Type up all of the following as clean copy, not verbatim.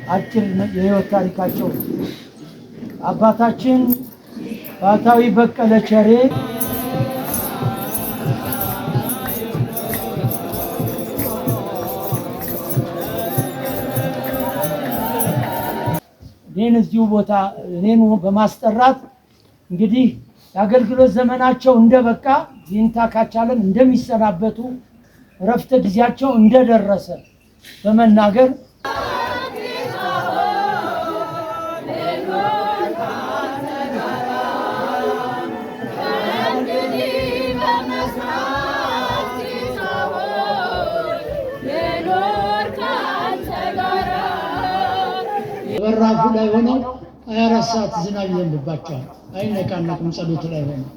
አጭር የህይወት ታሪካቸው አባታችን ባታዊ በቀለ ቸሬ እዚሁ ቦታ እኔን በማስጠራት እንግዲህ የአገልግሎት ዘመናቸው እንደበቃ ዚንታ ካቻለም እንደሚሰናበቱ ረፍተ ጊዜያቸው እንደደረሰ በመናገር በራፉ ላይ ሆነው 24 ሰዓት ዝናብ ይዘንብባቸዋል። አይነቃነቁም። ጸሎት ላይ ሆነው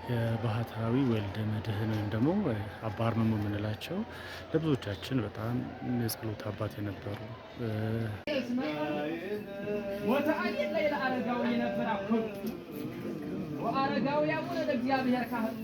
የባህታዊ ወልደ መድኅን ወይም ደግሞ አባ አርምሞ የምንላቸው ለብዙዎቻችን በጣም የጸሎት አባት የነበሩ ወአረጋዊ አቡነ ለእግዚአብሔር ካህን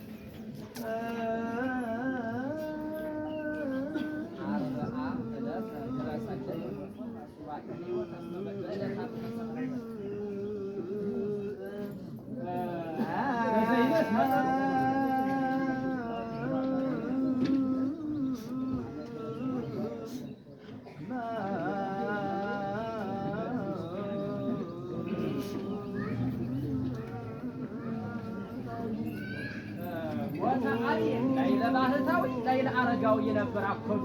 ባህታዊ ላይለ አረጋዊ የነበር አኮሉ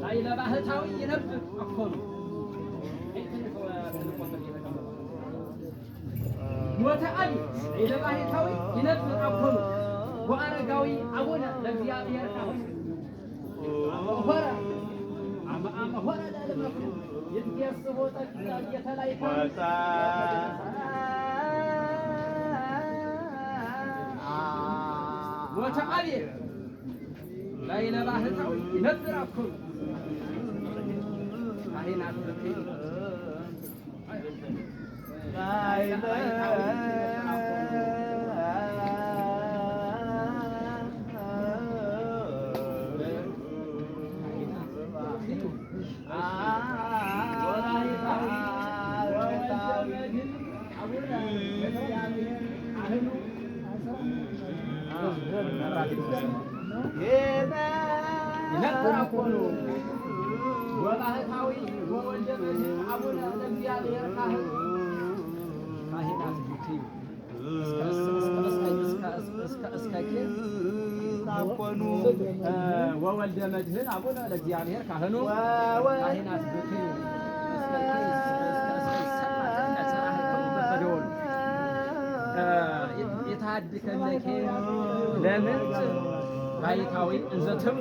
ላይለ ባህታዊ የነበር አኮሉ ወተአሊ ላይለ ባህታዊ የነበር አኮሉ ወአረጋዊ አቡነ ለእግዚአብሔር ካህን ሆረ አማ ሆረ ለለመኩ ይትየስቦ ተቅጣ የተላይታ وتعالي لا إله إلا هو ينذركم هنا الذكر لا ይነብራኮኑ ወባህታዊ ወወልደ መድኅን አቡነ ለእግዚአብሔር ካህን ካህናት ቡትዩ ወወልደ መድኅን አቡነ ለእግዚአብሔር ካህኑ ካህናት ቡትዩ የታድከነከ ለምንት ባይታዊ እንዘትም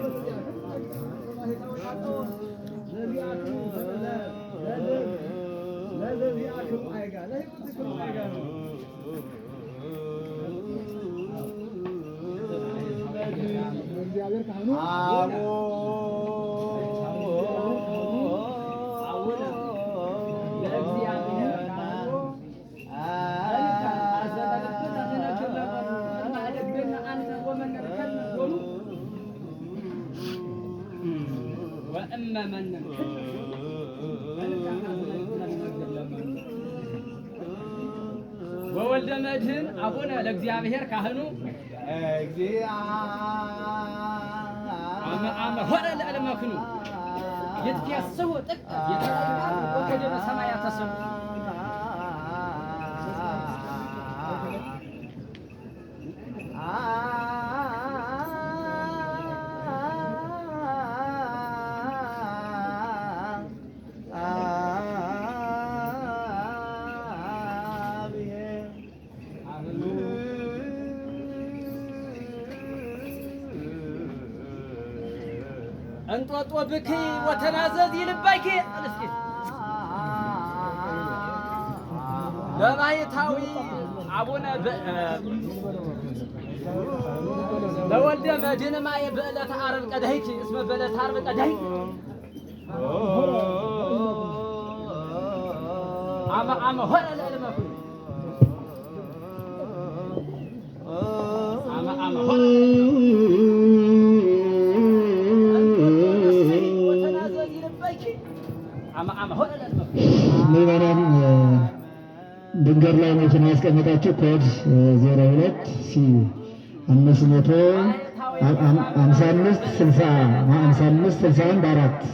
ወወልደ መድኅን አቡነ ለእግዚአብሔር ካህኑ አመ ሆረ ለእልመክኑ ይትየስቡ ጥቅ የተላይታ ወከደበ ሰማያተ ሰሙ እንጦጦ ብኪ ወተናዘዝ ይልባይኪ አንስኪ ለባይታዊ አቡነ ለወልደ መድኅን ማየ በዕለተ ዓርብ ቀዳይኪ እስመ በዕለተ ዓርብ ቀዳይኪ አመ ሆረ ለእልመክኑ አመ ሆረ ምዕመናን ድንገር ላይ መኪና ያስቀመጣችሁ ኮድ 02 ሲ 55561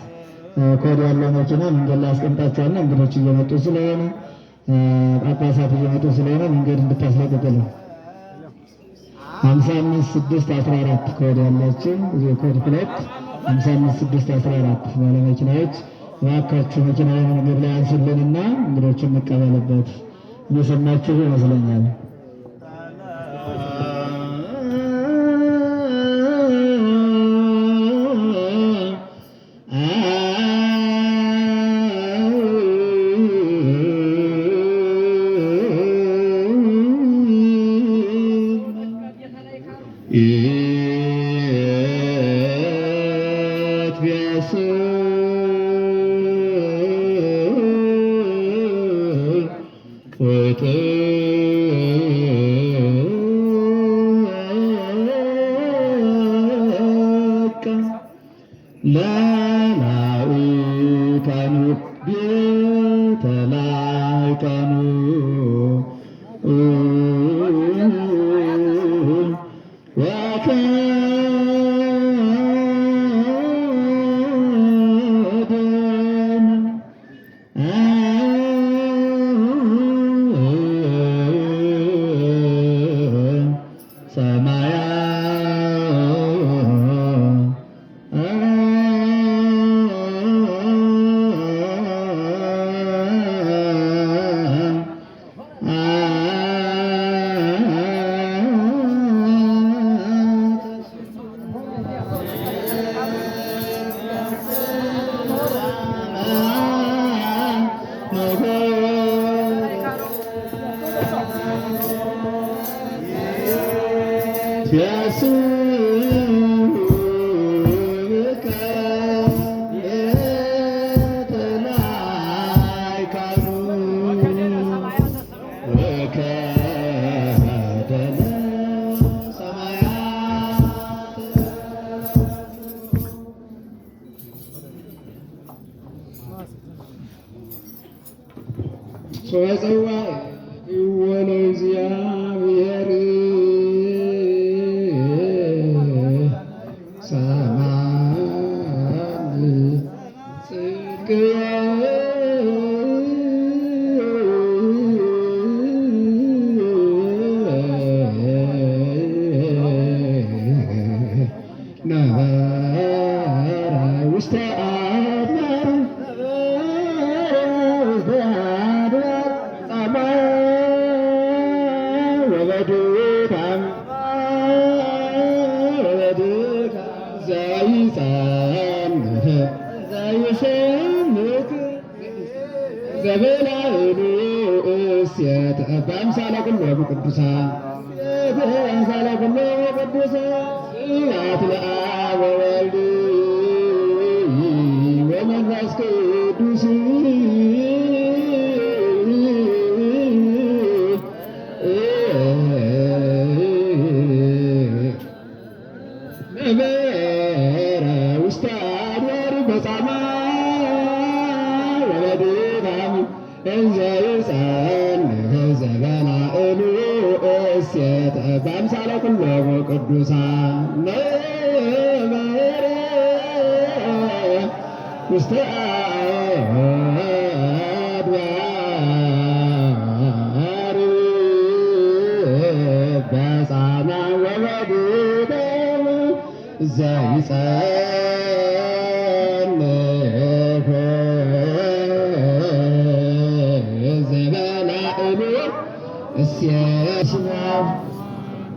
ኮድ ያለው መኪና መንገድ ላይ ያስቀምጣችኋልና እንግዶች እየመጡ ስለሆነ ጳጳሳት እየመጡ ስለሆነ መንገድ እንድታስለቅቁልን 55614 ኮድ ያላችሁ ኮድ 2 55614 ባለ መኪናዎች እባካችሁ መኪናውን መንገድ ላይ አንሱልንና እንግዶችን እንቀበልበት። እየሰማችሁ ይመስለኛል።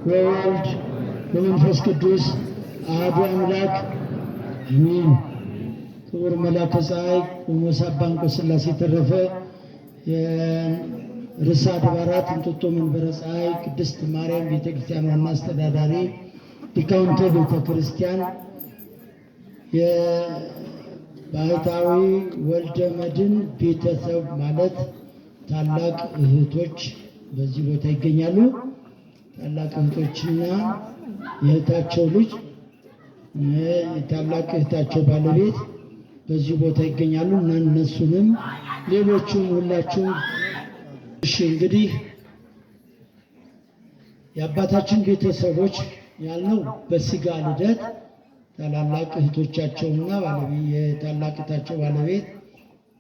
ወወልድ በመንፈስ ቅዱስ አሐዱ አምላክ አሜን። ክቡር መላከ ፀሐይ ቆሞስ አባ እንቆ ሥላሴ ተረፈ የርዕሰ አድባራት እንጦጦ መንበረ ፀሐይ ቅድስት ማርያም ቤተክርስቲያን ዋና አስተዳዳሪ፣ ሊቃውንተ ቤተ ክርስቲያን፣ የባሕታዊ ወልደ መድኅን ቤተሰብ ማለት ታላቅ እህቶች በዚህ ቦታ ይገኛሉ። ታላቅ እህቶችና የእህታቸው ልጅ የታላቅ እህታቸው ባለቤት በዚህ ቦታ ይገኛሉ እና እነሱንም ሌሎቹም ሁላችሁም እሺ እንግዲህ የአባታችን ቤተሰቦች ያልነው በስጋ ልደት ታላላቅ እህቶቻቸውና የታላቅታቸው ባለቤት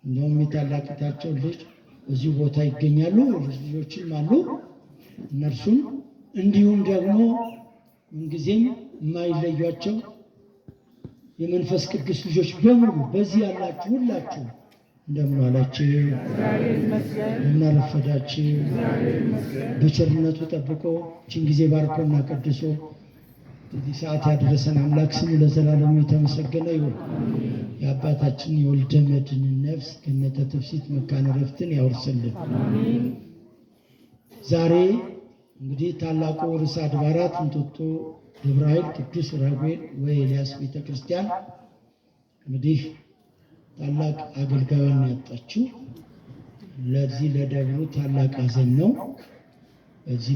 እንደውም የታላቅታቸው ልጅ በዚህ ቦታ ይገኛሉ። ልጆችም አሉ። እነርሱም እንዲሁም ደግሞ ምንጊዜም የማይለዩቸው የመንፈስ ቅዱስ ልጆች በሙሉ በዚህ ያላችሁ ሁላችሁ እንደምን ዋላችሁ? እንደምን አረፈዳችሁ? በቸርነቱ ጠብቆ ይህችን ጊዜ ባርኮና ቀድሶ በዚህ ሰዓት ያደረሰን አምላክ ስሙ ለዘላለሙ የተመሰገነ ይሁን። የአባታችን የወልደ መድኅንን ነፍስ ገነተ ትፍሲት መካነ ዕረፍትን ያወርስልን። ዛሬ እንግዲህ ታላቁ ርዕሰ አድባራት እንጦጦ ደብረ ኃይል ቅዱስ ራጉኤል ወኤልያስ ቤተክርስቲያን እንግዲህ ታላቅ አገልጋዩን ያጣችው ለዚህ ለደብሩ ታላቅ ሐዘን ነው። በዚህ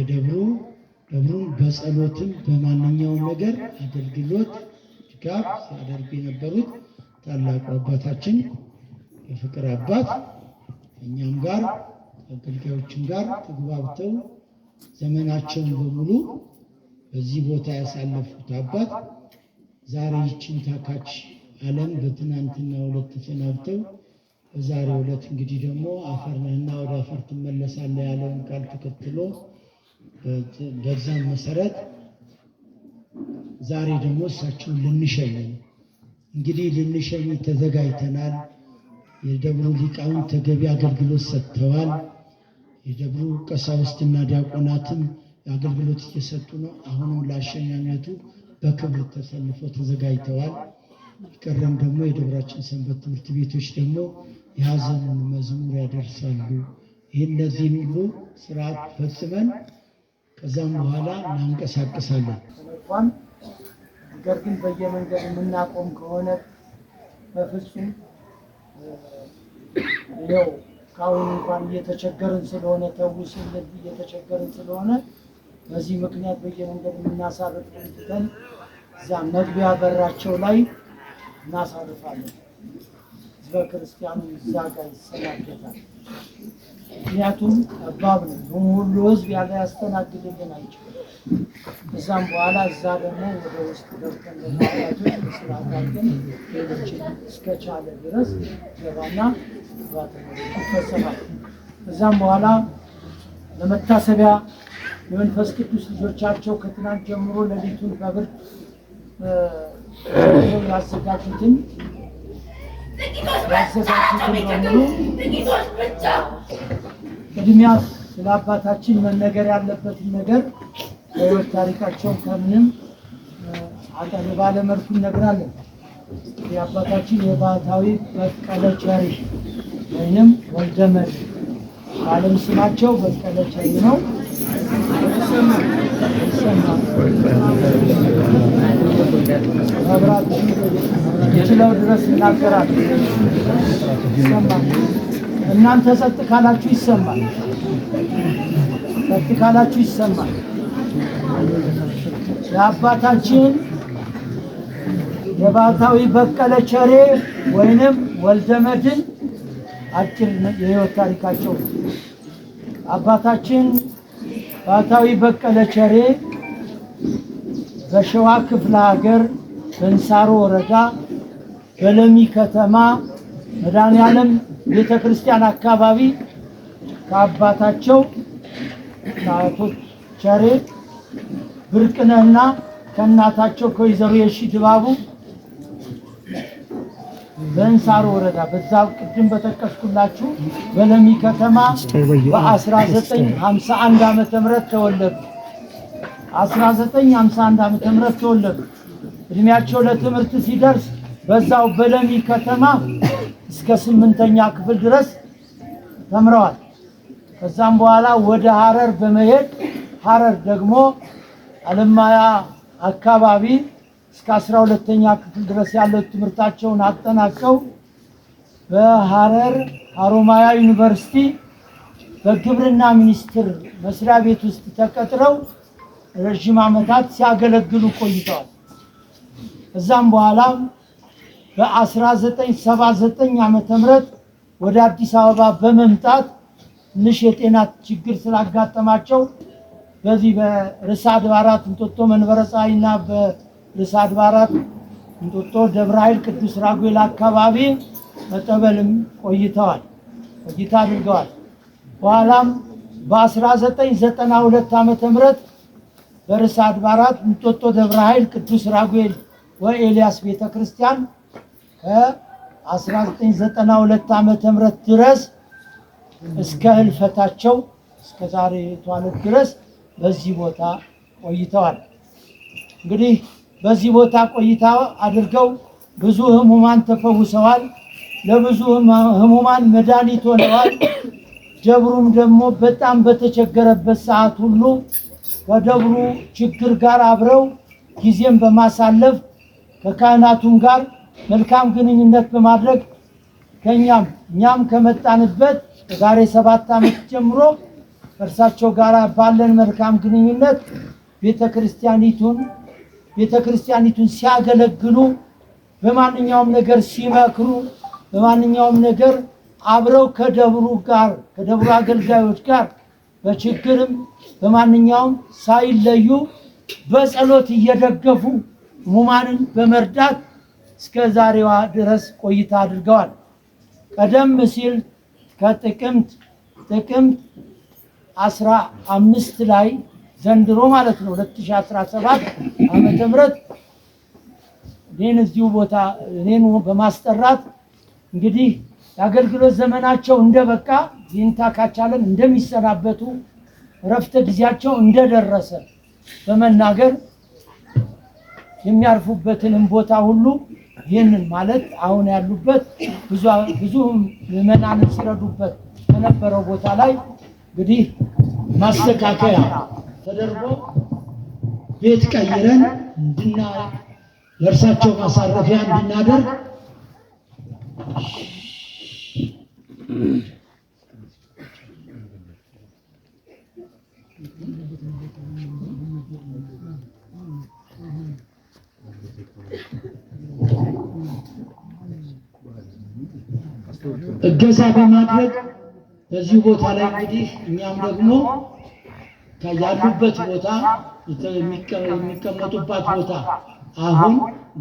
ደብሩን በጸሎትም በማንኛውም ነገር አገልግሎት ድጋፍ ሲያደርጉ የነበሩት ታላቁ አባታችን የፍቅር አባት እኛም ጋር አገልጋዮችም ጋር ተግባብተው ዘመናቸውን በሙሉ በዚህ ቦታ ያሳለፉት አባት ዛሬ ይህችን ታካች ዓለም በትናንትናው ዕለት ተሰናብተው በዛሬው ዕለት እንግዲህ ደግሞ አፈር ነህና ወደ አፈር ትመለሳለህ ያለውን ቃል ተከትሎ በዛም መሰረት ዛሬ ደግሞ እሳቸውን ልንሸኝ እንግዲህ ልንሸኝ ተዘጋጅተናል። የደብሩ ሊቃውንት ተገቢ አገልግሎት ሰጥተዋል። የደብሩ ቀሳውስትና ዲያቆናትም አገልግሎት እየሰጡ ነው። አሁንም ለአሸኛኘቱ በክብር ተሰልፈው ተዘጋጅተዋል። ቀረም ደግሞ የደብራችን ሰንበት ትምህርት ቤቶች ደግሞ የሐዘኑን መዝሙር ያደርሳሉ። ይህን እነዚህን ሁሉ ስርዓት ፈጽመን ከዛም በኋላ እናንቀሳቀሳለን። ነገር ግን በየመንገድ የምናቆም ከሆነ በፍጹም ይኸው ካሁን እንኳን እየተቸገርን ስለሆነ ተውስን እየተቸገርን ስለሆነ በዚህ ምክንያት በየመንገድ የምናሳርፍ ትተን እዛ መግቢያ በራቸው ላይ እናሳርፋለን። ህዝበ ክርስቲያኑ እዛ ጋር ይሰናበታል። ምክንያቱም ጠባብ ነው፣ ሁሉ ህዝብ ያለ ያስተናግድልን አይችልም። እዛም በኋላ እዛ ደግሞ ወደ ውስጥ ገብተን ለማዋቶች መስራት አድርገን ሌሎችን እስከቻለ ድረስ ገባና ይፈጸማል። እዛም በኋላ ለመታሰቢያ የመንፈስ ቅዱስ ልጆቻቸው ከትናንት ጀምሮ ሌሊቱን በብርድ ያዘጋጁትን በሙሉ ቅድሚያ ስለ አባታችን መነገር ያለበትን ነገር በሕይወት ታሪካቸውን ከምንም አጠር ባለ መልኩ እነግራለን። የአባታችን የባህታዊ በቀለ ቸሪ ወይንም ወልደ መድኅን ዓለም ስማቸው በቀለ ቸሪ ነው። መብራት ይችለው ድረስ ይናገራል፣ ይሰማል። እናንተ ጸጥ ካላችሁ ይሰማል፣ ጸጥ ካላችሁ ይሰማል። የአባታችን የባህታዊ በቀለ ቸሬ ወይንም ወልደ መድኅን አጭር የሕይወት ታሪካቸው። አባታችን ባህታዊ በቀለ ቸሬ በሸዋ ክፍለ ሀገር በእንሳሮ ወረዳ በለሚ ከተማ መድኃኔዓለም ቤተክርስቲያን አካባቢ ከአባታቸው ከአቶ ቸሬ ብርቅነህና ከእናታቸው ከወይዘሮ የሺ ድባቡ በእንሳሮ ወረዳ በዛው ቅድም በተጠቀስኩላችሁ በለሚ ከተማ በ1951 ዓመተ ምህረት ተወለዱ። 1951 ዓመተ ምህረት ተወለዱ። እድሜያቸው ለትምህርት ሲደርስ በዛው በለሚ ከተማ እስከ 8ኛ ክፍል ድረስ ተምረዋል። ከዛም በኋላ ወደ ሐረር በመሄድ ሐረር ደግሞ አለማያ አካባቢ እስከ 12ኛ ክፍል ድረስ ያለው ትምህርታቸውን አጠናቀው በሐረር ሐሮማያ ዩኒቨርሲቲ በግብርና ሚኒስቴር መስሪያ ቤት ውስጥ ተቀጥረው ረጅም ዓመታት ሲያገለግሉ ቆይተዋል። እዛም በኋላ በ1979 ዓመተ ምህረት ወደ አዲስ አበባ በመምጣት ትንሽ የጤና ችግር ስላጋጠማቸው በዚህ በርዕሰ አድባራት እንጦጦ መንበረ ፀሐይና በርዕሰ አድባራት እንጦጦ ደብረ ኃይል ቅዱስ ራጉኤል አካባቢ በጠበልም ቆይታ አድርገዋል። በኋላም በ1992 ዓመተ ምህረት በርዕሰ አድባራት እንጦጦ ደብረ ኃይል ቅዱስ ራጉኤል ወኤልያስ ቤተክርስቲያን ከ1992 ዓመተ ምህረት ድረስ እስከ ህልፈታቸው እስከ ዛሬ ዕለት ድረስ በዚህ ቦታ ቆይተዋል። እንግዲህ በዚህ ቦታ ቆይታ አድርገው ብዙ ህሙማን ተፈውሰዋል። ለብዙ ህሙማን መድኃኒት ሆነዋል። ደብሩም ደግሞ በጣም በተቸገረበት ሰዓት ሁሉ ከደብሩ ችግር ጋር አብረው ጊዜም በማሳለፍ ከካህናቱም ጋር መልካም ግንኙነት በማድረግ እኛም ከመጣንበት ዛሬ 7 ዓመት ጀምሮ እርሳቸው ጋር ባለን መልካም ግንኙነት ቤተክርስቲያኒቱን ሲያገለግሉ በማንኛውም ነገር ሲመክሩ በማንኛውም ነገር አብረው ከደብሩ አገልጋዮች ጋር በችግርም በማንኛውም ሳይለዩ በጸሎት እየደገፉ ህሙማንን በመርዳት እስከ ዛሬዋ ድረስ ቆይታ አድርገዋል። ቀደም ሲል ከጥቅምት 15 ላይ ዘንድሮ ማለት ነው 2017 ዓመተ ምህረት እኔን በማስጠራት እንግዲህ የአገልግሎት ዘመናቸው እንደበቃ ዚንታ ካቻለም እንደሚሰናበቱ ረፍተ ጊዜያቸው እንደደረሰ በመናገር የሚያርፉበትንም ቦታ ሁሉ ይህንን ማለት አሁን ያሉበት ብዙ ምዕመናንን ሲረዱበት በነበረው ቦታ ላይ እንግዲህ ማስተካከያ ተደርጎ ቤት ቀይረን ለእርሳቸው ማሳረፊያ እንድናደርግ እገዛ በማድረግ በዚህ ቦታ ላይ እንግዲህ እኛም ደግሞ ያሉበት ቦታ የሚቀመጡባት ቦታ አሁን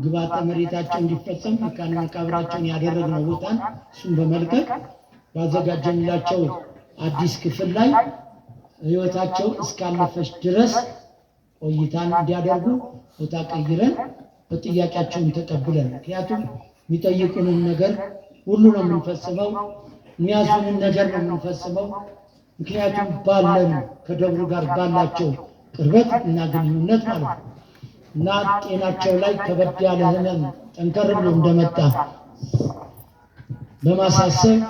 ግብዓተ መሬታቸው እንዲፈጸም መካነ መቃብራቸውን ያደረግነው ቦታን እሱን በመልቀቅ ባዘጋጀንላቸው አዲስ ክፍል ላይ ህይወታቸው እስካለፈች ድረስ ቆይታን እንዲያደርጉ ቦታ ቀይረን በጥያቄያቸውን ተቀብለን ምክንያቱም የሚጠይቁንን ነገር ሁሉ ነው የምንፈጽመው፣ የሚያዙንን ነገር ነው የምንፈጽመው። ምክንያቱም ከደብሩ ጋር ባላቸው ቅርበት እና ግንኙነት ማለት ነው እና ጤናቸው ላይ ከበድ ያለ ህመም ጠንከር ብሎ እንደመጣ በማሳሰብ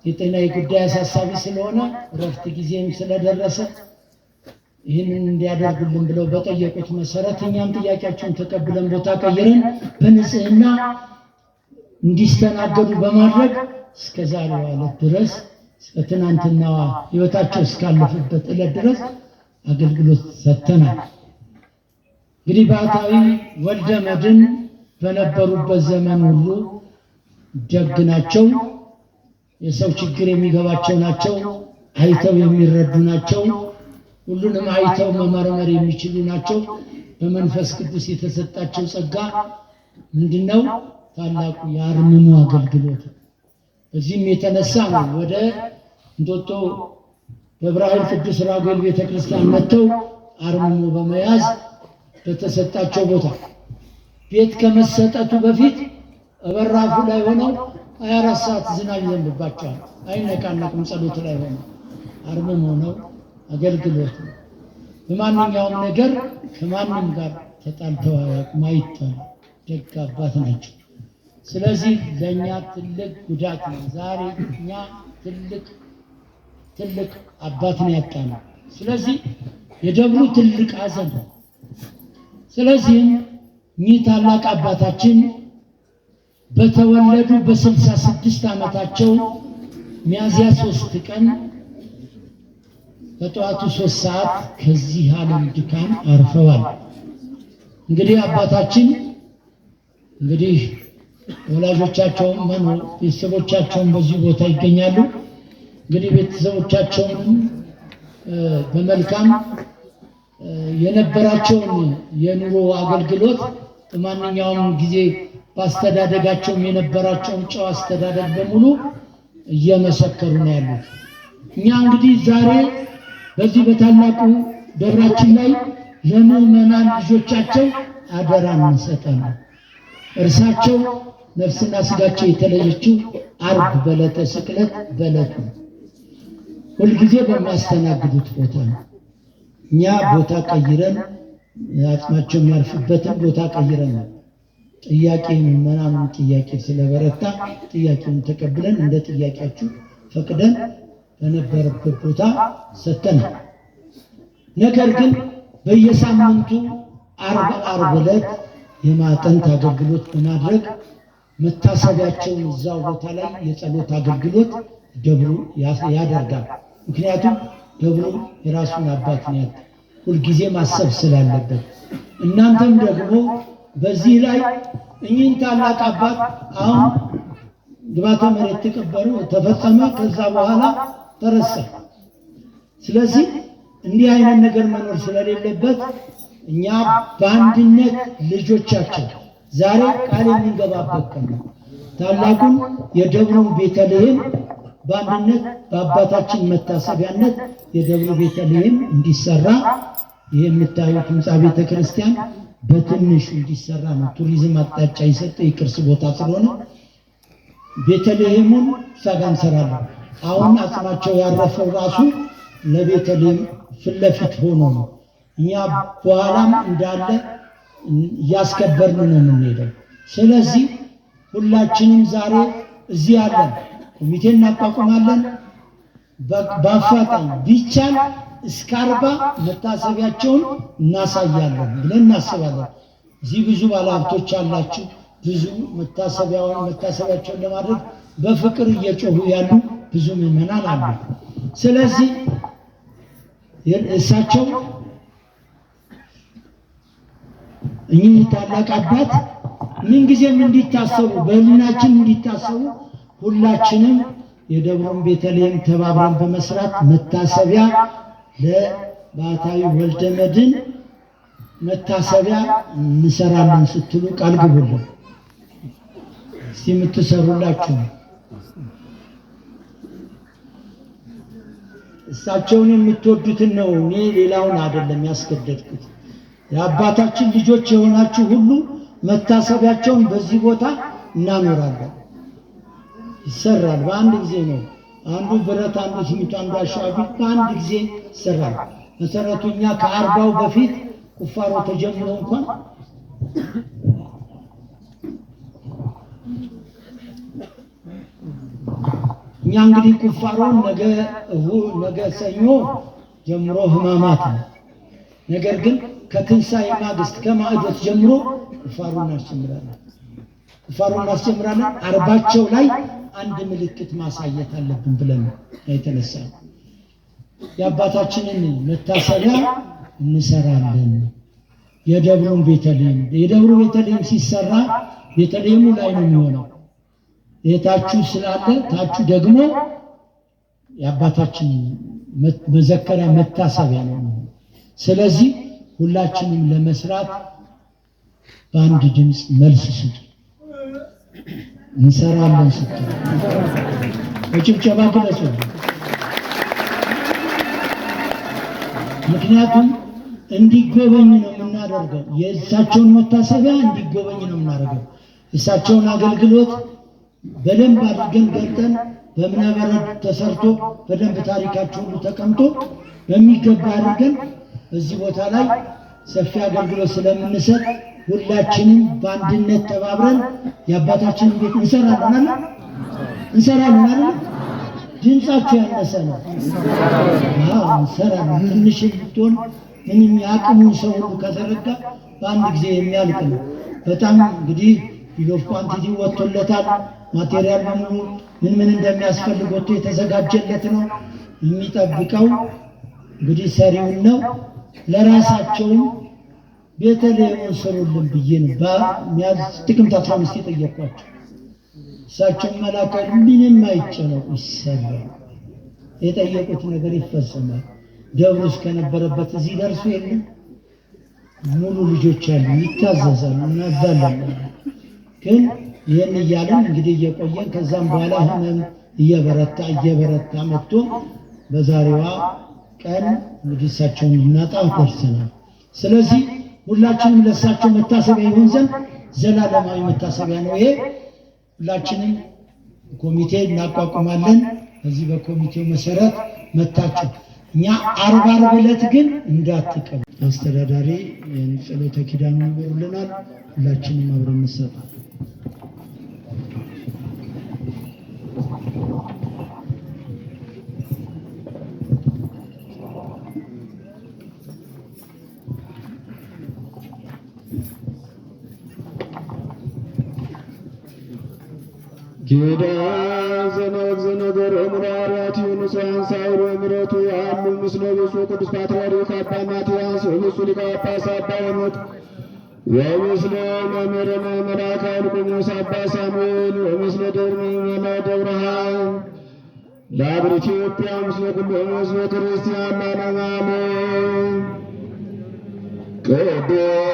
የጤና ጉዳይ አሳሳቢ ስለሆነ እረፍት ጊዜም ስለደረሰ ይህንን እንዲያደርጉልን ብለው በጠየቁት መሰረት እኛም ጥያቄያቸውን ተቀብለን ቦታ ቀይረን በንጽህና እንዲስተናገዱ በማድረግ እስከ ዛሬዋ ዕለት ድረስ እስከ ትናንትናዋ ህይወታቸው እስካለፈበት ዕለት ድረስ አገልግሎት ሰጥተናል። እንግዲህ ባህታዊ ወልደ መድኅን በነበሩበት ዘመን ሁሉ ደግ ናቸው። የሰው ችግር የሚገባቸው ናቸው። አይተው የሚረዱ ናቸው። ሁሉንም አይተው መመርመር የሚችሉ ናቸው። በመንፈስ ቅዱስ የተሰጣቸው ጸጋ ምንድነው? ታላቁ የአርምሞ አገልግሎት። በዚህም የተነሳ ነው ወደ እንጦጦ ደብረ ኃይል ቅዱስ ራጉኤል ቤተክርስቲያን መጥተው አርምሞ በመያዝ በተሰጣቸው ቦታ ቤት ከመሰጠቱ በፊት በራፉ ላይ ሆነው 24 ሰዓት ዝናብ ይዘንብባቸዋል። አይነቃነቁም። ጸሎት ላይ ሆነው አርምሞ ነው አገልግሎት ነው። በማንኛውም ነገር ከማንም ጋር ተጣልተው አያውቁም። አይጣሉ። ደግ አባት ናቸው። ስለዚህ ለእኛ ትልቅ ጉዳት ነው። ዛሬ እኛ ትልቅ አባት ነው ያጣነው። ስለዚህ የደብሩ ትልቅ ሐዘን ነው። ስለዚህም ይህ ታላቅ አባታችን በተወለዱ በ66 ዓመታቸው ሚያዝያ 3 ቀን በጠዋቱ 3 ሰዓት ከዚህ ዓለም ድካም አርፈዋል። እንግዲህ አባታችን ወላጆቻቸውም ቤተሰቦቻቸውም በዚህ ቦታ ይገኛሉ። እንግዲህ ቤተሰቦቻቸውን በመልካም የነበራቸውን የኑሮ አገልግሎት በማንኛውም ጊዜ በአስተዳደጋቸውም የነበራቸውን ጨዋ አስተዳደግ በሙሉ እየመሰከሩ ነው ያሉት። እኛ እንግዲህ ዛሬ በዚህ በታላቁ ደብራችን ላይ ለምዕመናን ልጆቻቸው አደራ እንሰጣለን። እርሳቸው ነፍስና ስጋቸው የተለየችው ዓርብ በዕለተ ስቅለት በዕለቱ ሁልጊዜ በሚያስተናግዱት ቦታ ነው። እኛ ቦታ ቀይረን አጽማቸው የሚያርፍበትን ቦታ ቀይረን ነው። ጥያቄ ምዕመናን ጥያቄ ስለበረታ ጥያቄውን ተቀብለን እንደ ጥያቄያችሁ ፈቅደን በነበረበት ቦታ ሰጥተናል። ነገር ግን በየሳምንቱ ዓርብ ዕለት የማዕጠንት አገልግሎት በማድረግ መታሰቢያቸውን እዛው ቦታ ላይ የጸሎት አገልግሎት ደብሩ ያደርጋል። ምክንያቱም ደብሩ የራሱን አባት ነው፣ ሁልጊዜ ማሰብ ስላለበት። እናንተም ደግሞ በዚህ ላይ እኚህን ታላቅ አባት አሁን ግብዓተ መሬት ተቀበሩ ተፈጸመ፣ ከዛ በኋላ ተረሳ። ስለዚህ እንዲህ አይነት ነገር መኖር ስለሌለበት እኛ በአንድነት ልጆቻቸው ዛሬ ቃል የምንገባበት ቀን ነው። ታላቁን የደብሩን ቤተልሔም በአንድነት በአባታችን መታሰቢያነት የደብሩ ቤተልሔም እንዲሰራ ይህ የምታዩት ህንፃ ቤተ ክርስቲያን በትንሹ እንዲሰራ ነው ቱሪዝም አቅጣጫ የሰጠ የቅርስ ቦታ ስለሆነ ቤተልሔሙን ሳጋ እንሰራለን። አሁን አጽማቸው ያረፈው ራሱ ለቤተልሔም ፊት ለፊት ሆኖ ነው። እኛ በኋላም እንዳለ እያስከበርን ነው የምንሄደው። ስለዚህ ሁላችንም ዛሬ እዚህ ያለን ኮሚቴ እናቋቁማለን። በአፋጣኝ ቢቻል እስከ 40 መታሰቢያቸውን እናሳያለን ብለን እናስባለን። እዚህ ብዙ ባለሀብቶች አላችሁ፣ ብዙ መታሰቢያቸውን ለማድረግ በፍቅር እየጮሁ ያሉ ብዙ ምዕመናን አሉ። ስለዚህ እሳቸው እኚህ ታላቅ አባት ምንጊዜም እንዲታሰቡ በህሊናችን እንዲታሰቡ ሁላችንም የደብሩን ቤተልሔም ተባብረን በመስራት መታሰቢያ ለባሕታዊ ወልደ መድኅን መታሰቢያ እንሰራለን ስትሉ ቃል ግቡልን። እስቲ የምትሰሩላችሁ እሳቸውን የምትወዱትን ነው። እኔ ሌላውን አይደለም ያስገደድኩት። የአባታችን ልጆች የሆናችሁ ሁሉ መታሰቢያቸውን በዚህ ቦታ እናኖራለን። ይሰራል። በአንድ ጊዜ ነው። አንዱ ብረት፣ አንዱ ሲሚንቶ፣ አንዱ አሸዋ በአንድ ጊዜ ይሰራል። መሰረቱ እኛ ከ40 በፊት ቁፋሮ ተጀምሮ እንኳን እኛ እንግዲህ ቁፋሮን ነገ ሰኞ ጀምሮ ህማማት ነው። ነገር ግን ከትንሣኤ ማግስት ከማዕዶት ጀምሮ ቁፋሮን እናስጀምራለን። ዓርባቸው ላይ አንድ ምልክት ማሳየት አለብን ብለን የተነሳ የአባታችንን መታሰቢያ እንሰራለን። የደብሩን ቤተልሔም ሲሰራ ቤተልሔሙ ላይ ነው የሚሆነው። የታችሁ ስላለ ታቹ ደግሞ የአባታችን መዘከሪያ መታሰቢያ ነው። ስለዚህ ሁላችንም ለመስራት በአንድ ድምፅ መልስ ስጡ። እንሰራለን ስትሉ በጭብጨባ ግለጹ። ምክንያቱም እንዲጎበኝ ነው የምናደርገው። የእሳቸውን መታሰቢያ እንዲጎበኝ ነው የምናደርገው። እሳቸውን አገልግሎት በደንብ አድርገን ገልጠን በእብነበረድ ተሰርቶ በደንብ ታሪካቸው ሁሉ ተቀምጦ በሚገባ አድርገን እዚህ ቦታ ላይ ሰፊ አገልግሎት ስለምንሰጥ ሁላችንም በአንድነት ተባብረን የአባታችንን ቤት እንሰራለን አይደል? ድምጻችሁ ያነሰ ነው። እንሰራለን። ትንሽ ብትሆን ምንም የአቅሙን ሰው ሁሉ ከተረጋ በአንድ ጊዜ የሚያልቅ ነው። በጣም እንግዲህ ቢል ኦፍ ኳንቲቲ ወጥቶለታል። ማቴሪያል በሙሉ ምን እንደሚያስፈልግ ወጥቶ የተዘጋጀለት ነው። የሚጠብቀው እንግዲህ ሰሪውን ነው። ለራሳቸውም ቤተልሔሙን ስሩልን ብዬ ነው ጥቅምት 15 የጠየኳቸው። እሳቸው መላከል ምንም አይጨነቁ፣ ይሰራል። የጠየቁት ነገር ይፈጸማል። ደብሩ እስከነበረበት እዚህ ደርሶ የለም ሙሉ ልጆች አሉ፣ ይታዘዛሉ፣ እናዛለን። ግን ይህን እያለን እንግዲህ እየቆየን ከዛም በኋላ ህመም እየበረታ መጥቶ በዛሬዋ ቀን እንግዲህ እሳቸውን ልናጣ ደርሰናል። ስለዚህ ሁላችንም ለእሳቸው መታሰቢያ ይሆን ዘንድ ዘላለማዊ መታሰቢያ ነው ይሄ። ሁላችንም ኮሚቴ እናቋቁማለን። በዚህ በኮሚቴው መሰረት መታችሁ እኛ ዓርብ ዕለት ግን እንዳትቀሩ። አስተዳዳሪ ጸሎተ ኪዳኑን ይኖሩልናል። ሁላችንም አብረን እንሰጣለን። ጌዳ ዘነግ ዘነገር እምራራት ዩኑሳን ሳይሮ ምረቱ አሉ ምስለ ብፁዕ ቅዱስ ፓትርያርክ አባ ማትያስ ወብፁዕ ሊቀ ጳጳስ አባ ሄኖክ ወምስለ መምህርነ መልአከ ቆሞስ አባ ሳሙኤል ወምስለ ደብረ ደብረሃን ለአገረ ኢትዮጵያ ምስለ ኩሎሙ ሕዝበ ክርስቲያን ለዓለመ ዓለም ቅዱስ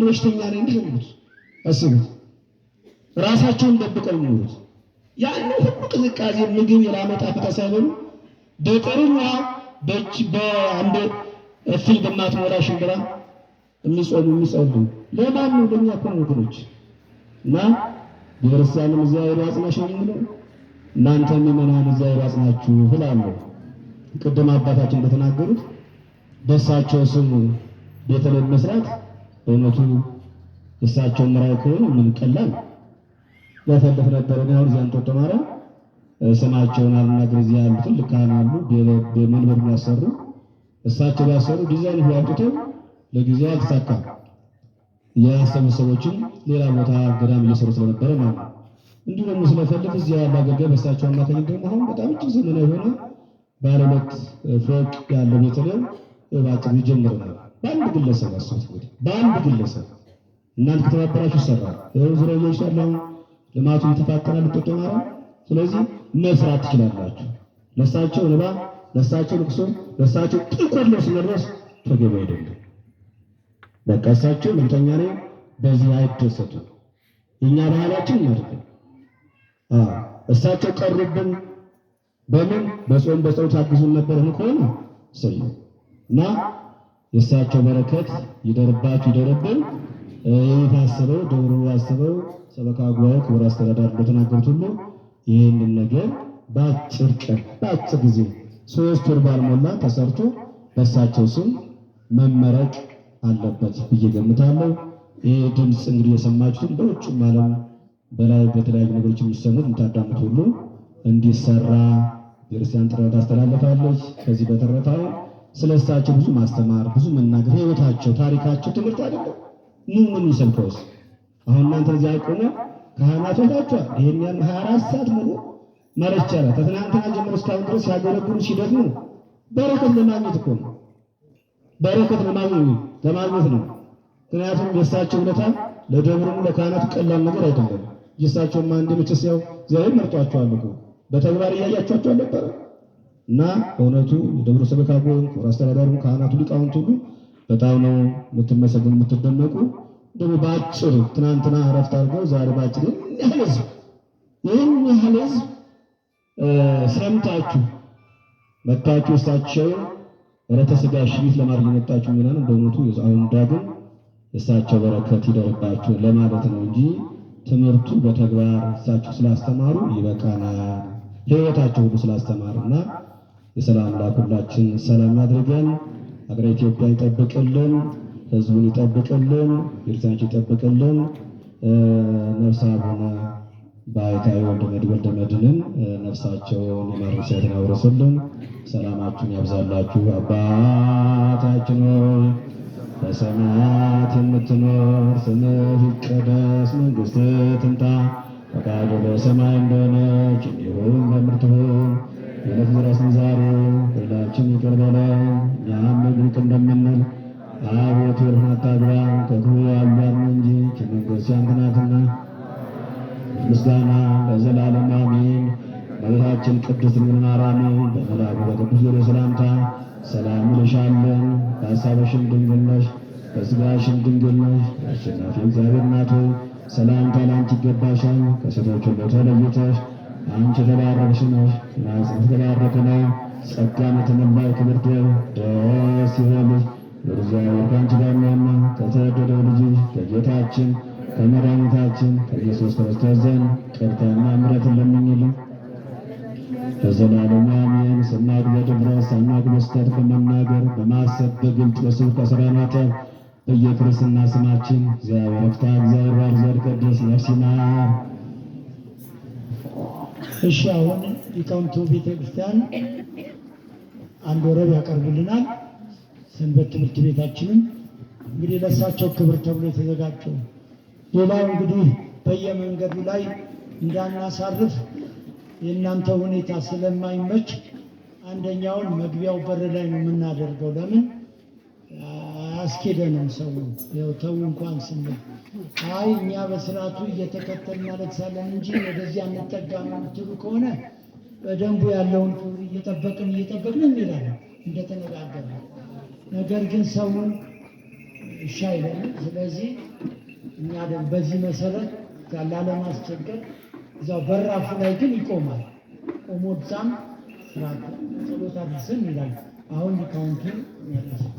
በሽተኛ ነኝ እንዲሉት አስቡት። ራሳቸውን ደብቀው የሚኖሩት ያን ሁሉ ቅዝቃዜ ምግብ የላመጣ ፈታ ሳይሆኑ በጥሩና በአንድ እፍኝ በማትሞላ ሽንብራ የሚጸልዩ ለማን ነው? ለእኛ እኮ ነው ወገኖች። እና ቤተክርስቲያንም እግዚአብሔር ያጽናሽ ነው የሚለው እናንተም ምእመናን እግዚአብሔር ያጽናችሁ እላለሁ። ቅድም አባታችን እንደተናገሩት በእሳቸው ስም ቤተልሔም መስራት በእውነቱ እሳቸውን መራዊ ከሆነ ምን ቀላል ያፈልፍ ነበር። እኔ አሁን ዚያን እንጦጦ ማርያም ስማቸውን አልናገር እዚህ ያሉ ትልቅ ካህን አሉ በመንበር የሚያሰሩ እሳቸው ያሰሩ ዲዛይን ያውጥተው ለጊዜው አልተሳካም። ያሰሙ ሰዎችን ሌላ ቦታ ገዳም እየሰሩ ስለነበረ ማለት ነው። እንዲሁ ደግሞ ስለፈልፍ እዚህ ያለ አገልጋይ በእሳቸው አማካኝነት ደግሞ አሁን በጣም እጅግ ዘመናዊ የሆነ ባለ 2 ፎቅ ያለው ቤተልሔም ባጭሩ ይጀምራል። በአንድ ግለሰብ አስቡት እንግዲህ በአንድ ግለሰብ እናንተ ከተባበራችሁ ይሰራል። ዙሪያው ይሻላል ልማቱ ይተፋጠናል እንጦጦ ማርያም። ስለዚህ መስራት ትችላላችሁ። ለእሳቸው እንባ፣ ለእሳቸው ልቅሶ፣ ለእሳቸው ጥቁር ልብስ መልበስ ተገቢ አይደለም። በቃ እሳቸው ምንተኛ ነኝ በዚህ አይደሰቱ። እኛ ባህላችን አይደለም። እሳቸው ቀሩብን በምን በጾም በጸሎት አግዙን ነበር ከሆነ ሰዩ እና የእሳቸው በረከት ይደርባችሁ ይደርብን። የታሰበው ደብሩ ያሰበው ሰበካ ጉባኤ ክቡር አስተዳዳሪ እንደተናገሩት ሁሉ ይህንን ነገር በአጭር ቀን በአጭር ጊዜ 3 ወር ባልሞላ ተሰርቶ በእሳቸው ስም መመረቅ አለበት ብዬ ገምታለሁ። ይህ ድምፅ እንግዲህ የሰማችሁትን በውጭም ዓለም በላይ በተለያዩ ነገሮች የሚሰሙት የምታዳምጡ ሁሉ እንዲሰራ ቤተክርስቲያን ጥረት አስተላልፋለች። ከዚህ በተረፈ ስለ እሳቸው ብዙ ማስተማር ብዙ መናገር ህይወታቸው ታሪካቸው ትምህርት አይደለም። ምን ይሰብከውስ አሁን እናንተ እዚያ ቆመ ካህናት ወጣችኋል። ይሄን ያን 24 ሰዓት ሙሉ ማለት ይቻላል ከትናንትና ጀምሮ እስካሁን ድረስ ያገለግሉ ሲደግሙ በረከት ለማግኘት እኮ ነው። በረከት ለማግኘት ነው። ምክንያቱም የእሳቸው ውለታ ለደብሩም ለካህናቱ ቀላል ነገር አይደለም። የእሳቸውማ እንደምትስ ያው እግዚአብሔር መርጧቸዋል እኮ በተግባር እያያቸዋቸው ነበር። እና በእውነቱ የደብሩ ሰበካ ጉባኤ ክቡር አስተዳዳሪው ካህናቱ ሊቃውንቱ ሁሉ በጣም ነው የምትመሰገኑ የምትደነቁ። ደግሞ በአጭር ትናንትና እረፍት አድርገው ዛሬ በአጭር ይህን ያህል ህዝብ ሰምታችሁ መታችሁ እሳቸው ረተ ስጋ ሽቢት ለማድረግ የመጣችሁ ምናምን በእውነቱ አሁን ዳግም እሳቸው በረከት ይደርባችሁ ለማለት ነው እንጂ ትምህርቱ በተግባር እሳቸው ስላስተማሩ ይበቃናል። ህይወታቸው ሁሉ ስላስተማሩና የሰላም አምላክ ሁላችን ሰላም ያድርገን። ሀገረ ኢትዮጵያ ይጠብቅልን፣ ህዝቡን ይጠብቅልን፣ ቤተሰቦች ይጠብቅልን። ነፍስ አቡነ ባይታዊ ወልደ መድኅንን ነፍሳቸውን የማረሳትን ያውርስልን፣ ሰላማችሁን ያብዛላችሁ። አባታችን ሆይ በሰማያት የምትኖር ስምህ ይቀደስ፣ መንግሥትህ ትምጣ፣ ፈቃድህ በሰማይ እንደሆነች እንዲሁም በምድር ትሁን። የዕለት እንጀራችንን ዛሬ በደላችንን ይቅር በለን እኛም ይቅር እንደምንል፣ አቤቱ ወደ ፈተና አታግባን ከክፉ አድነን እንጂ መንግሥት ያንተ ናትና ምስጋና ለዘላለም አሜን። እመቤታችን ቅድስት ድንግል ማርያም በመልአኩ በቅዱስ ገብርኤል ሰላምታ ሰላም እንልሻለን። በሐሳብሽም ድንግል ነሽ፣ በሥጋሽም ድንግል ነሽ። አሸናፊ እግዚአብሔር እናት ሆይ ሰላምታ ለአንቺ ይገባሻል። ከሴቶች ሁሉ ተለይተሽ አንቺ የተባረክሽ ነሽ፣ ማኅፀንሽ የተባረከ ነው። ጸጋን የተመላሽ ክብርት ሆይ ደስ ይበልሽ፣ እግዚአብሔር ከአንቺ ጋር ነውና ከተወደደው ልጅሽ ከጌታችን ከመድኃኒታችን ከኢየሱስ ክርስቶስ ዘንድ ይቅርታና ምሕረትን ለምኝልን ለዘላለሙ አሜን። ስናግ በድፍረት ሳናግ በስተት በመናገር በማሰብ በግልጥ በስውር ከሠራነው ኃጢአት በየክርስትና ስማችን እግዚአብሔር ይፍታ። እግዚአብሔር ባርዘር ቅዱስ ነፍስ ይማር። እሺ አሁን ሊቃውንቱ ቤተክርስቲያን አንድ ወረብ ያቀርቡልናል። ሰንበት ትምህርት ቤታችንም እንግዲህ ለእሳቸው ክብር ተብሎ የተዘጋጀው። ሌላው እንግዲህ በየመንገዱ ላይ እንዳናሳርፍ የእናንተ ሁኔታ ስለማይመች አንደኛውን መግቢያው በር ላይ ነው የምናደርገው። ለምን አስኬደንም ሰው ያው ተው እንኳን ስንል አይ እኛ በስርዓቱ እየተከተልን እናለቅሳለን እንጂ ወደዚህ አንጠጋም የምትሉ ከሆነ በደንቡ ያለውን ክብር እየጠበቅን እንላለን እንደተነጋገርን። ነገር ግን ሰውን እሺ አይለንም። ስለዚህ እኛ ደግሞ በዚህ መሰረት ላለማስቸገር እዛው በራፉ ላይ ግን ይቆማል። ቆሞ እዛም ስርዓት ጸሎት አድርሰን ይላል። አሁን ሊቃውንቱን ያደርሱት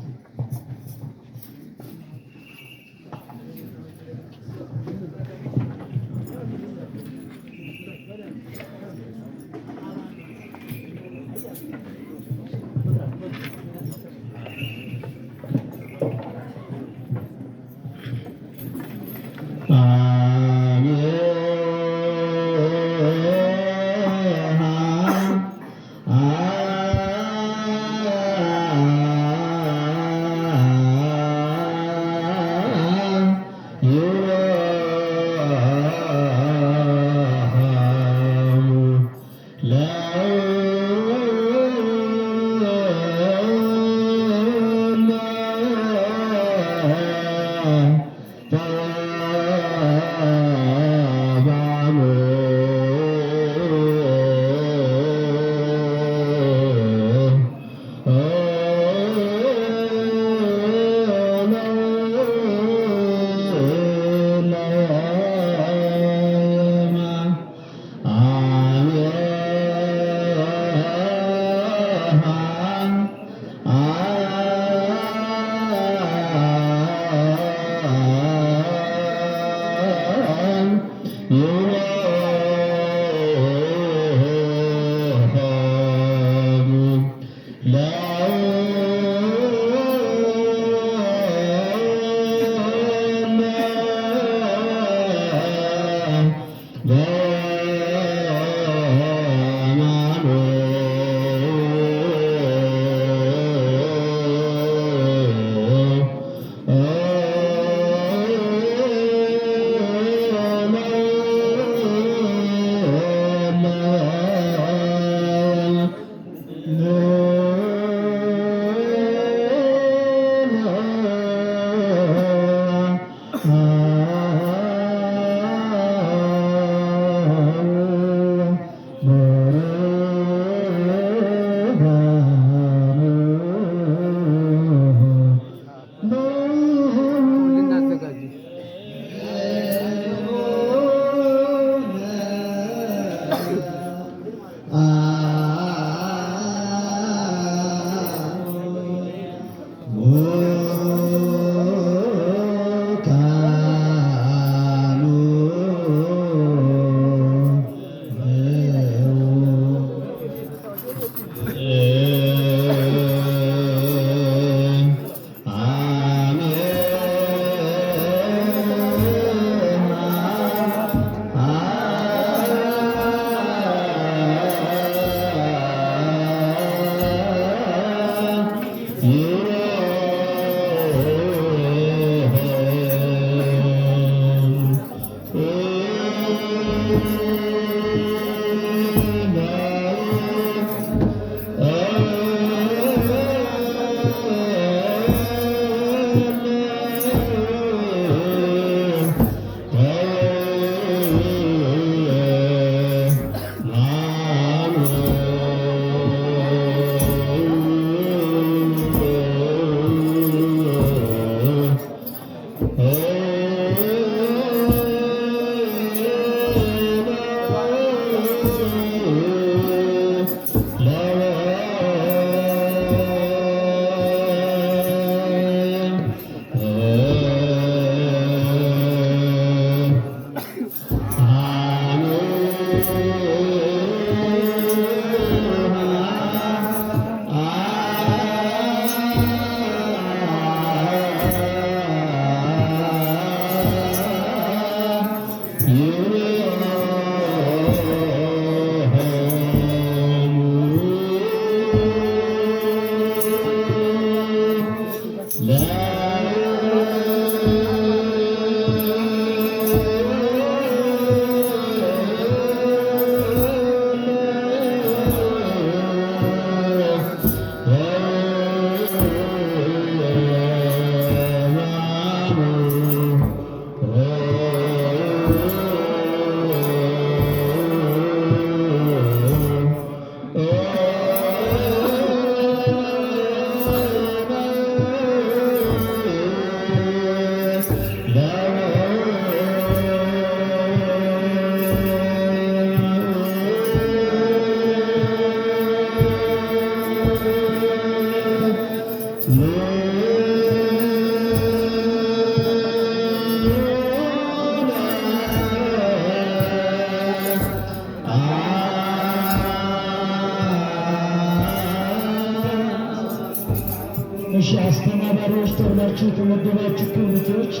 እሺ አስተናባሪዎች ተብላችሁ የተመደባችሁ ኮሚቴዎች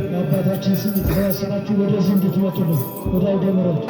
የአባታችን ስም የተሰባሰባችሁ ወደዚህ እንድትመጡ ነው። ወደ አውደ ምሕረቱ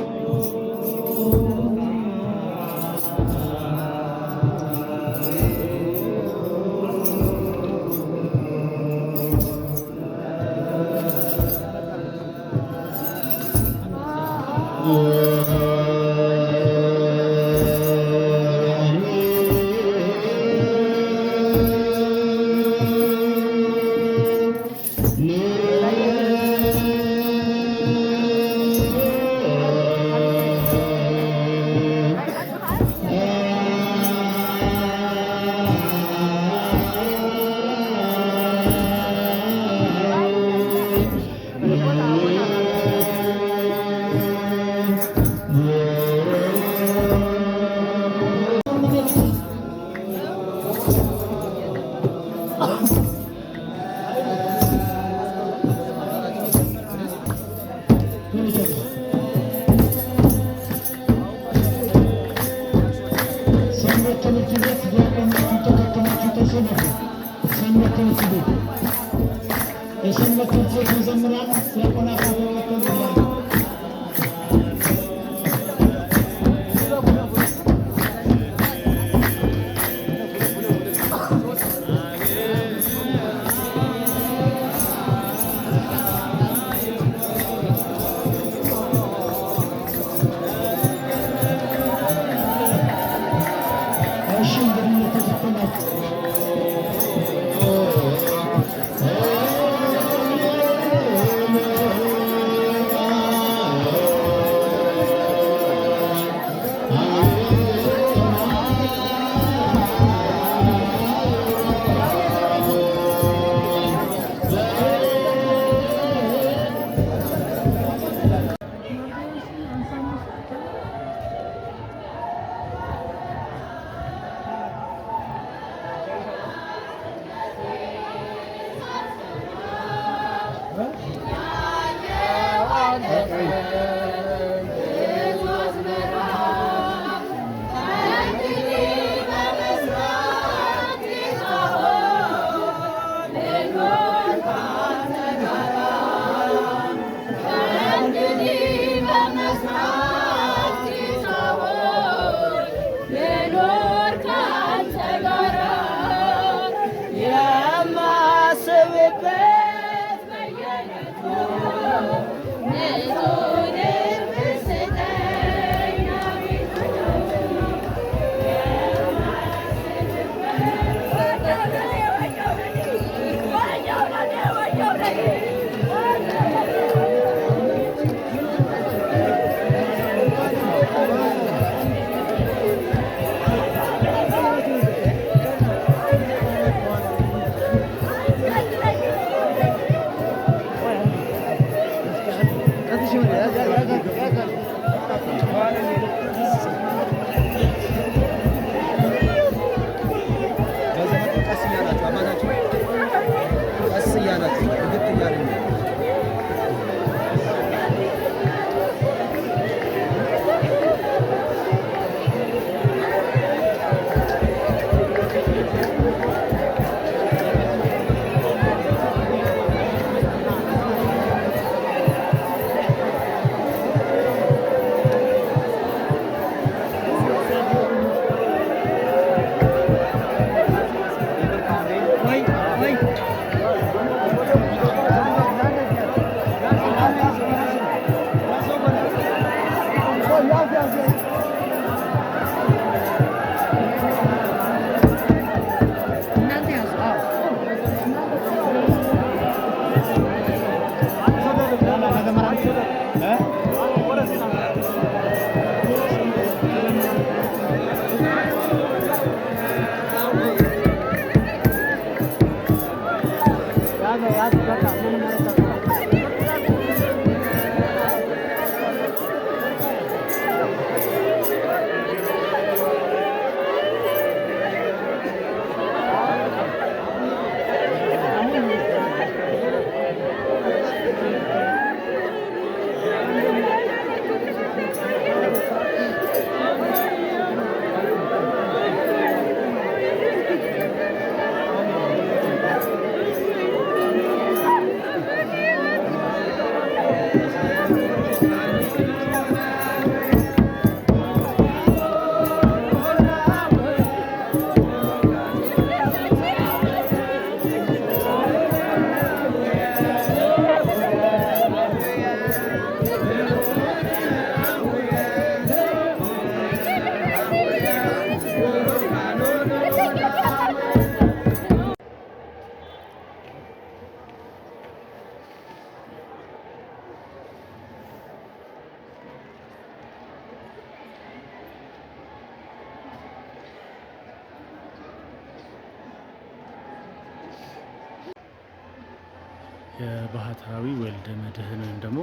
የባህታዊ ወልደ መድኅን ወይም ደግሞ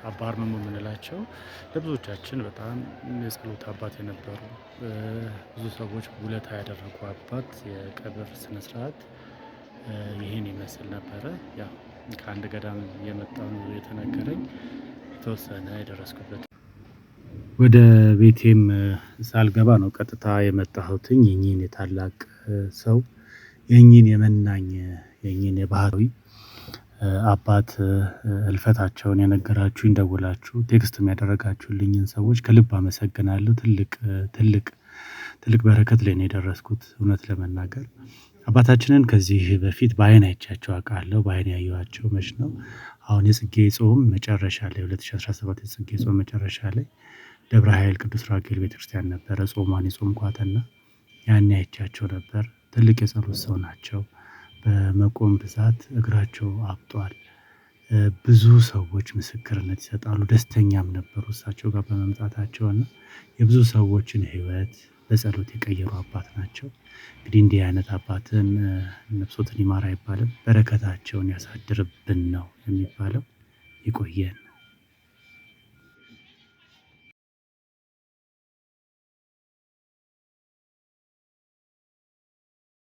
አባ አርምሞ የምንላቸው ለብዙዎቻችን በጣም የጸሎት አባት የነበሩ ብዙ ሰዎች ውለታ ያደረጉ አባት የቀብር ስነስርዓት ይህን ይመስል ነበረ። ያው ከአንድ ገዳም የመጣው የተነገረኝ የተወሰነ የደረስኩበት። ወደ ቤቴም ሳልገባ ነው ቀጥታ የመጣሁትኝ የኚህን የታላቅ ሰው የኚህን የመናኝ የኚህን የባህታዊ አባት ህልፈታቸውን የነገራችሁኝ ደውላችሁ ቴክስትም ያደረጋችሁልኝን ሰዎች ከልብ አመሰግናለሁ። ትልቅ በረከት ላይ ነው የደረስኩት። እውነት ለመናገር አባታችንን ከዚህ በፊት በአይን አይቻቸው አውቃለሁ። በአይን ያየኋቸው መች ነው? አሁን የጽጌ ጾም መጨረሻ ላይ 2017 የጽጌ ጾም መጨረሻ ላይ ደብረ ኃይል ቅዱስ ራጉኤል ቤተክርስቲያን ነበረ ጾሟን የጾምኳትና ያኔ አይቻቸው ነበር። ትልቅ የጸሎት ሰው ናቸው። በመቆም ብዛት እግራቸው አብጧል። ብዙ ሰዎች ምስክርነት ይሰጣሉ። ደስተኛም ነበሩ እሳቸው ጋር በመምጣታቸውና የብዙ ሰዎችን ህይወት በጸሎት የቀየሩ አባት ናቸው። እንግዲህ እንዲህ አይነት አባትን ነፍሶትን ይማር አይባልም፣ በረከታቸውን ያሳድርብን ነው የሚባለው። ይቆየን።